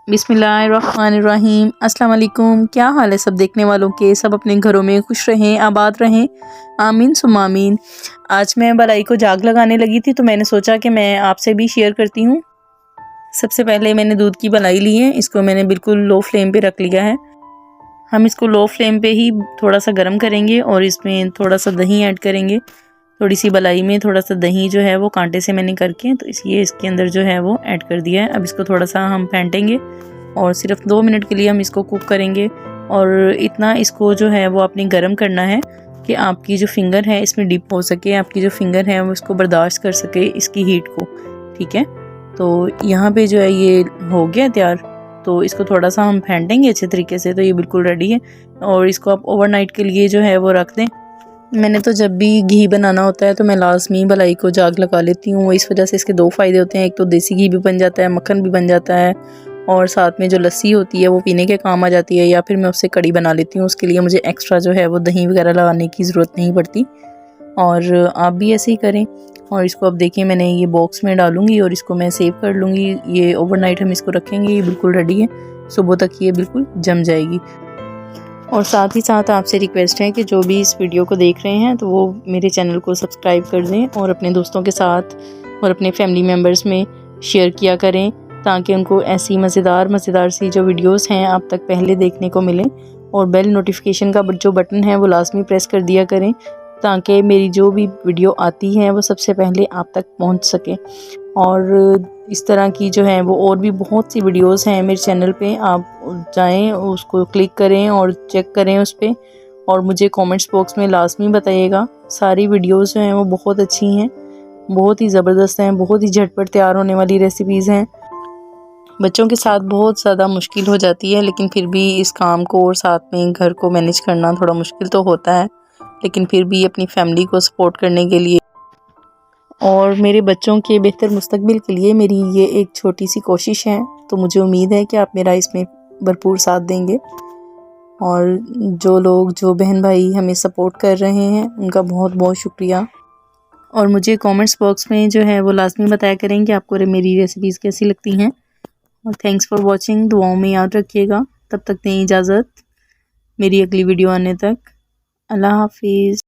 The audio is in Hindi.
बिस्मिल्लाहिर्रहमानिर्रहीम। अस्सलाम वालेकुम। क्या हाल है सब देखने वालों के? सब अपने घरों में खुश रहें, आबाद रहें, आमीन सुम्मा आमीन। आज मैं बलाई को जाग लगाने लगी थी तो मैंने सोचा कि मैं आपसे भी शेयर करती हूँ। सबसे पहले मैंने दूध की बलाई ली है, इसको मैंने बिल्कुल लो फ्लेम पे रख लिया है। हम इसको लो फ्लेम पे ही थोड़ा सा गर्म करेंगे और इसमें थोड़ा सा दही ऐड करेंगे। थोड़ी सी बलाई में थोड़ा सा दही जो है वो कांटे से मैंने करके तो इसलिए इसके अंदर जो है वो ऐड कर दिया है। अब इसको थोड़ा सा हम फेंटेंगे और सिर्फ 2 मिनट के लिए हम इसको कुक करेंगे। और इतना इसको जो है वो आपने गर्म करना है कि आपकी जो फिंगर है इसमें डिप हो सके, आपकी जो फिंगर है वो इसको बर्दाश्त कर सके इसकी हीट को। ठीक है, तो यहाँ पे जो है ये हो गया तैयार। तो इसको थोड़ा सा हम फेंटेंगे अच्छे तरीके से, तो ये बिल्कुल रेडी है। और इसको आप ओवरनाइट के लिए जो है वो रख दें। मैंने तो जब भी घी बनाना होता है तो मैं लाजमी बलाई को जाग लगा लेती हूँ। इस वजह से इसके 2 फ़ायदे होते हैं, एक तो देसी घी भी बन जाता है, मक्खन भी बन जाता है, और साथ में जो लस्सी होती है वो पीने के काम आ जाती है, या फिर मैं उससे कड़ी बना लेती हूँ। उसके लिए मुझे एक्स्ट्रा जो है वो दही वगैरह लगाने की ज़रूरत नहीं पड़ती। और आप भी ऐसे ही करें। और इसको अब देखिए मैंने ये बॉक्स में डालूँगी और इसको मैं सेव कर लूँगी। ये ओवरनाइट हम इसको रखेंगे, ये बिल्कुल रेडी है, सुबह तक ये बिल्कुल जम जाएगी। और साथ ही साथ आपसे रिक्वेस्ट है कि जो भी इस वीडियो को देख रहे हैं तो वो मेरे चैनल को सब्सक्राइब कर दें और अपने दोस्तों के साथ और अपने फैमिली मेम्बर्स में शेयर किया करें, ताकि उनको ऐसी मज़ेदार सी जो वीडियोस हैं आप तक पहले देखने को मिलें। और बेल नोटिफिकेशन का जो बटन है वो लाजमी प्रेस कर दिया करें, ताकि मेरी जो भी वीडियो आती है वो सबसे पहले आप तक पहुंच सके। और इस तरह की जो है वो और भी बहुत सी वीडियोस हैं मेरे चैनल पे, आप जाएं उसको क्लिक करें और चेक करें उस पर, और मुझे कमेंट्स बॉक्स में लाजमी बताइएगा। सारी वीडियोस जो हैं वो बहुत अच्छी हैं, बहुत ही ज़बरदस्त हैं, बहुत ही झटपट तैयार होने वाली रेसिपीज़ हैं। बच्चों के साथ बहुत ज़्यादा मुश्किल हो जाती है, लेकिन फिर भी इस काम को और साथ में घर को मैनेज करना थोड़ा मुश्किल तो होता है, लेकिन फिर भी अपनी फैमिली को सपोर्ट करने के लिए और मेरे बच्चों के बेहतर मुस्तकबिल के लिए मेरी ये एक छोटी सी कोशिश है। तो मुझे उम्मीद है कि आप मेरा इसमें भरपूर साथ देंगे। और जो लोग, जो बहन भाई हमें सपोर्ट कर रहे हैं उनका बहुत बहुत शुक्रिया। और मुझे कमेंट्स बॉक्स में जो है वो लाजमी बताया करें कि आपको मेरी रेसिपीज़ कैसी लगती हैं। और थैंक्स फॉर वॉचिंग। दुआओं में याद रखिएगा। तब तक दें इजाज़त मेरी अगली वीडियो आने तक। अल्लाह हाफिज़।